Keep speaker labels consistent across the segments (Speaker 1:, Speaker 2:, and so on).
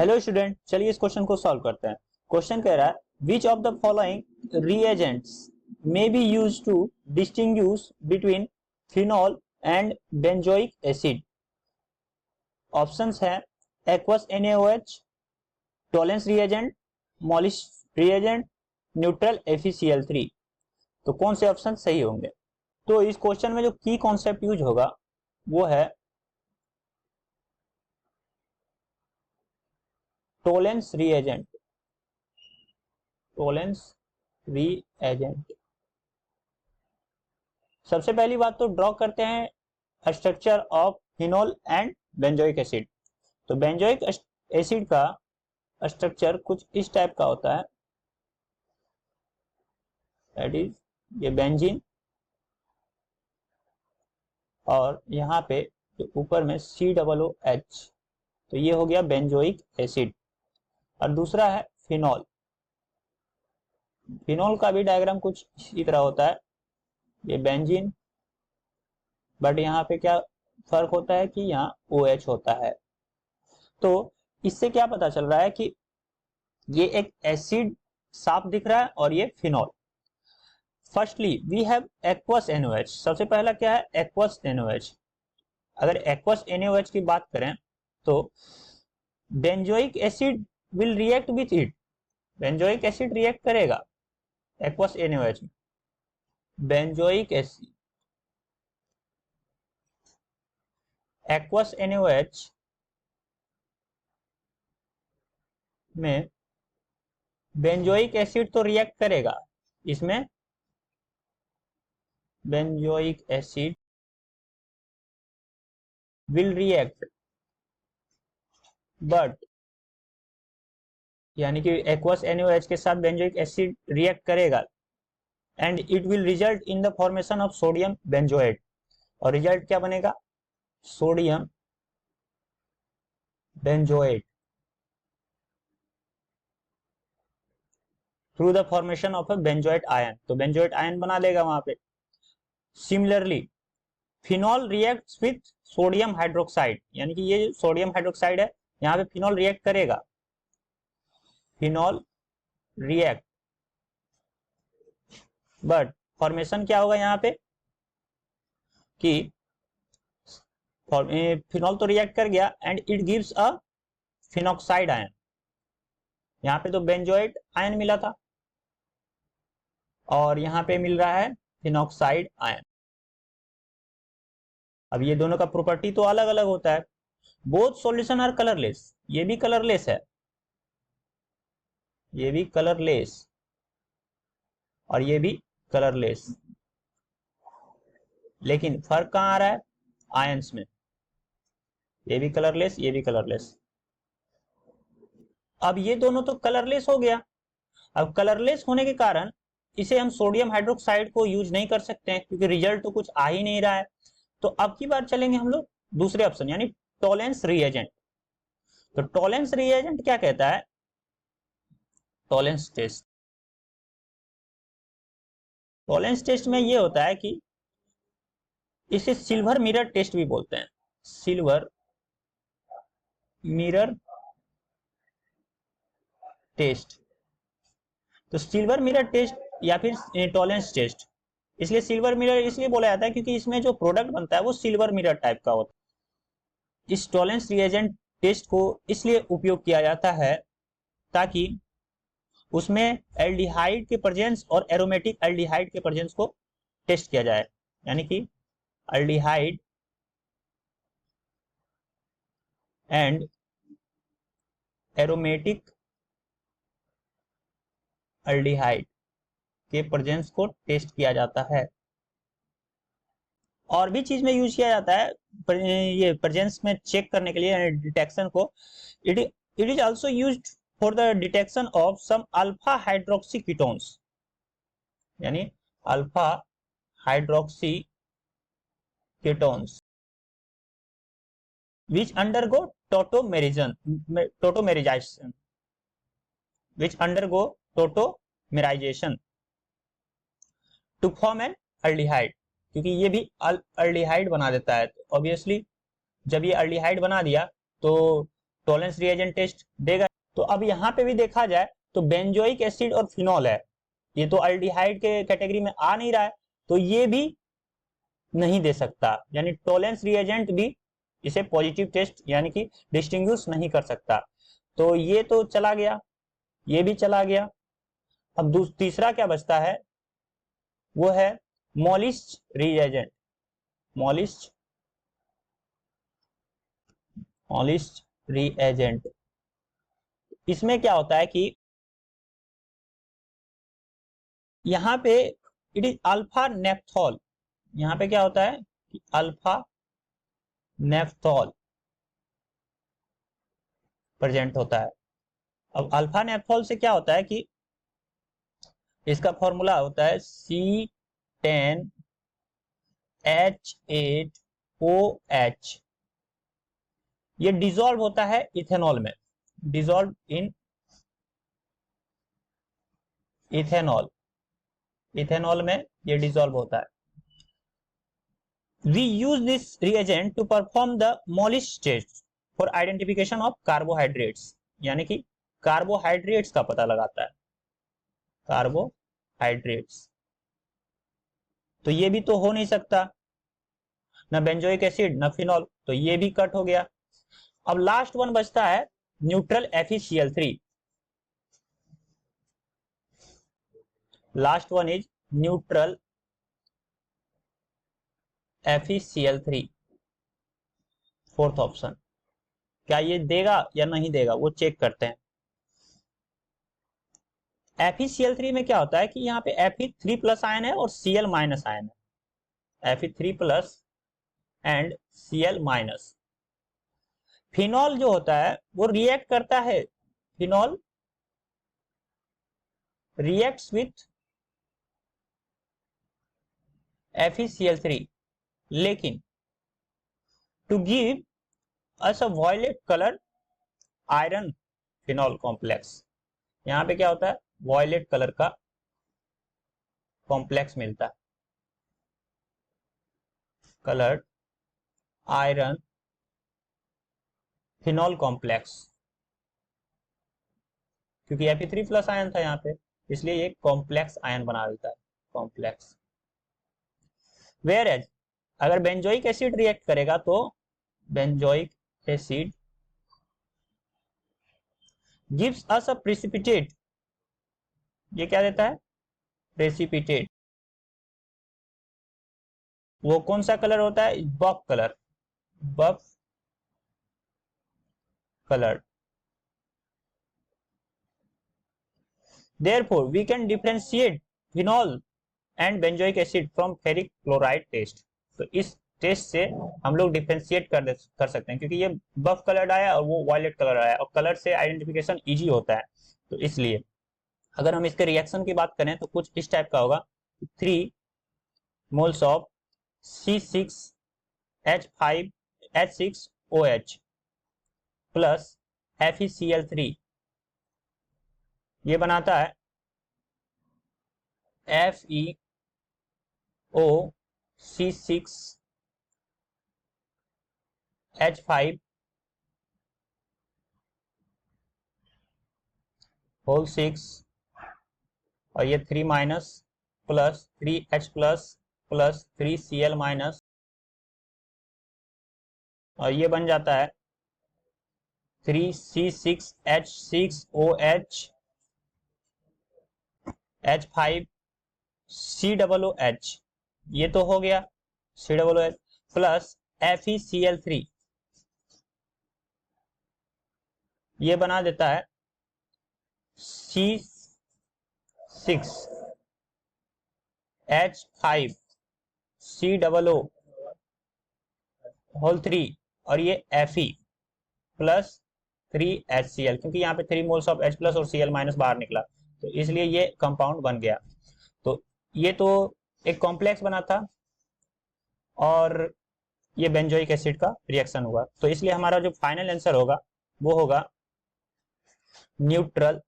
Speaker 1: Hello student, चलिए इस question को सॉल्व करते हैं। क्वेश्चन कह रहा है which of the following reagents may be used to distinguish between phenol and benzoic acid. Options है aqueous NaOH, Tollens reagent, Molisch reagent, neutral FeCl3। तो कौन से ऑप्शन सही होंगे? तो इस क्वेश्चन में जो की कॉन्सेप्ट यूज होगा वो है टोलेंस रिएजेंट। Tollens reagent. सबसे पहली बात तो ड्रॉ करते हैं structure of phenol and benzoic acid. तो बेंजोइक एसिड का स्ट्रक्चर कुछ इस टाइप का होता है, दैट इज ये बेंजीन, और यहाँ पे जो ऊपर में COOH, तो ये हो गया बेंजोइक एसिड। और दूसरा है फिनॉल। फिनॉल का भी डायग्राम कुछ इसी तरह होता है, ये बेंजीन, बट यहाँ पे क्या फर्क होता है कि यहाँ OH होता है। तो इससे क्या पता चल रहा है कि ये एक एसिड साफ दिख रहा है और ये phenol. Firstly we have aqueous NaOH। सबसे पहला क्या है? Aqueous NaOH। अगर एक्वस NaOH की बात करें तो benzoic acid will react with it. Benzoic acid react करेगा एक्वस NaOH में। बेंजोइक एसिड, एक्वस NaOH में बेंजोइक एसिड तो रिएक्ट करेगा, इसमें benzoic acid will react, but यानी कि एक्वस NaOH के साथ बेंजोइक एसिड रिएक्ट करेगा and it will result in the formation of sodium benzoate. और रिजल्ट क्या बनेगा? Sodium benzoate through the formation of a benzoate ion. तो बेंजोएट आयन बना देगा वहां पे। Similarly phenol reacts with sodium hydroxide, यानी कि ये सोडियम हाइड्रोक्साइड है, यहाँ पे फिनॉल रिएक्ट करेगा। फिनॉल रिएक्ट, बट फॉर्मेशन क्या होगा यहाँ पे कि फिनॉल तो रिएक्ट कर गया and it gives a phenoxide ion. यहाँ पे तो बेंजोएट आयन मिला था और यहाँ पे मिल रहा है फिनॉक्साइड आयन। अब ये दोनों का प्रॉपर्टी तो अलग अलग होता है। Both solution are colourless. ये भी कलरलेस है, ये भी कलरलेस और ये भी कलरलेस, लेकिन फर्क कहां आ रहा है? आयंस में। ये भी कलरलेस, ये भी कलरलेस। अब ये दोनों तो कलरलेस हो गया। अब कलरलेस होने के कारण इसे हम सोडियम हाइड्रोक्साइड को यूज नहीं कर सकते हैं क्योंकि रिजल्ट तो कुछ आ ही नहीं रहा है। तो अब की बार चलेंगे हम लोग दूसरे ऑप्शन यानी टोलेंस रिएजेंट। तो टोलेंस रिएजेंट क्या कहता है? Tollens test. टोलेंस टेस्ट में ये होता है कि इसे सिल्वर मिरर टेस्ट भी बोलते हैं। Silver mirror test. तो सिल्वर मिरर टेस्ट या फिर टोलेंस टेस्ट, इसलिए सिल्वर मिरर इसलिए बोला जाता है क्योंकि इसमें जो प्रोडक्ट बनता है वो सिल्वर मिरर टाइप का होता है। इस टोलेंस रिएजेंट टेस्ट को इसलिए उपयोग किया जाता है ताकि उसमें एल्डिहाइड के प्रेजेंस और एरोमेटिक एल्डिहाइड के प्रेजेंस को टेस्ट किया जाए, यानी कि एल्डिहाइड एंड एरोमेटिक एल्डिहाइड के प्रेजेंस को टेस्ट किया जाता है। और भी चीज में यूज किया जाता है ये प्रेजेंस में चेक करने के लिए, डिटेक्शन को। It is also used for the detection of some alpha hydroxy ketones, यानी alpha hydroxy ketones which undergo tautomerization, which undergo tautomerization to form an aldehyde, क्योंकि ये भी अल्डिहाइड बना देता है। तो ऑब्वियसली जब ये अल्डिहाइड बना दिया तो टॉलेंस रिएजेंट टेस्ट देगा। तो अब यहाँ पे भी देखा जाए तो बेंजोइक एसिड और फिनॉल है, ये तो अल्डिहाइड के कैटेगरी में आ नहीं रहा है, तो ये भी नहीं दे सकता, यानी टॉलेंस रिएजेंट भी इसे पॉजिटिव टेस्ट यानी कि डिस्टिंग्विश नहीं कर सकता। तो ये तो चला गया, ये भी चला गया। अब तीसरा क्या बचता है, वो है मॉलिस्ट रिएजेंट। मॉलिस्ट रिएजेंट, इसमें क्या होता है कि यहाँ पे इट इज अल्फा नेफ्थॉल, यहाँ पे क्या होता है कि अल्फा नेफ्थॉल प्रेजेंट होता है। अब अल्फा नेफ्थॉल से क्या होता है कि इसका फॉर्मूला होता है C10H8OH। ये डिसॉल्व होता है इथेनॉल में, डिसॉल्व इन इथेनॉल, इथेनॉल में ये डिसॉल्व होता है। We use this reagent to perform the Molish test for identification of carbohydrates, यानी कि कार्बोहाइड्रेट्स का पता लगाता है, कार्बोहाइड्रेट्स। तो ये भी तो हो नहीं सकता, ना बेंजोइक एसिड ना फिनॉल, तो ये भी कट हो गया। अब लास्ट वन बचता है neutral FeCl3। Last one is neutral FeCl3, fourth option. क्या ये देगा या नहीं देगा वो चेक करते हैं। FeCl3 में क्या होता है कि यहाँ पे Fe3+ आयन है और Cl- आयन है, Fe3+ एंड Cl-। फिनॉल जो होता है वो रिएक्ट करता है, फिनॉल रिएक्ट्स विथ FeCl3, लेकिन to give us a violet colour iron phenol complex, यहां पे क्या होता है वॉयलेट कलर का कॉम्प्लेक्स मिलता है, कलर्ड आयरन फिनॉल कॉम्प्लेक्स, क्योंकि Fe3+ आयन था यहाँ पे, इसलिए ये कॉम्प्लेक्स आयन बना देता है, कॉम्प्लेक्स। वेयर एज अगर बेंजोइक एसिड रिएक्ट करेगा तो benzoic acid gives us a precipitate, ये क्या देता है प्रेसिपिटेट। वो कौन सा कलर होता है, buff colour, buff colour. Therefore, we can differentiate phenol and benzoic acid from ferric chloride test। तो इस टेस्ट से हम लोग डिफ्रेंशिएट कर सकते हैं, क्योंकि ये बफ कलर आया और वो वायलेट कलर आया, और कलर से आइडेंटिफिकेशन इजी होता है। तो इसलिए अगर हम इसके रिएक्शन की बात करें तो कुछ इस टाइप का होगा, 3 moles of C6H5H6OH plus FeCl3, ये बनाता है FeOC6H5 होल 6 और ये 3- प्लस 3H प्लस 3Cl- और ये बन जाता है 3C6H6OH H5COOH, ये तो हो गया COOH प्लस FeCl3, ये बना देता है C6H5COO होल 3 और ये Fe प्लस 3HCl, क्योंकि यहाँ पे 3 मोल्स ऑफ H प्लस और Cl- बाहर निकला, तो इसलिए ये कंपाउंड बन गया। तो ये तो एक कॉम्प्लेक्स बना था और ये बेंजोइक एसिड का रिएक्शन हुआ, तो इसलिए हमारा जो फाइनल आंसर होगा वो होगा न्यूट्रल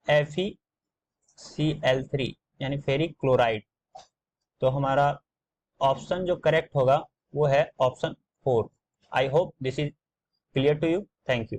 Speaker 1: FeCl3 यानी फेरिक क्लोराइड। तो हमारा ऑप्शन जो करेक्ट होगा वो है option 4। I hope this is clear to you? Thank you.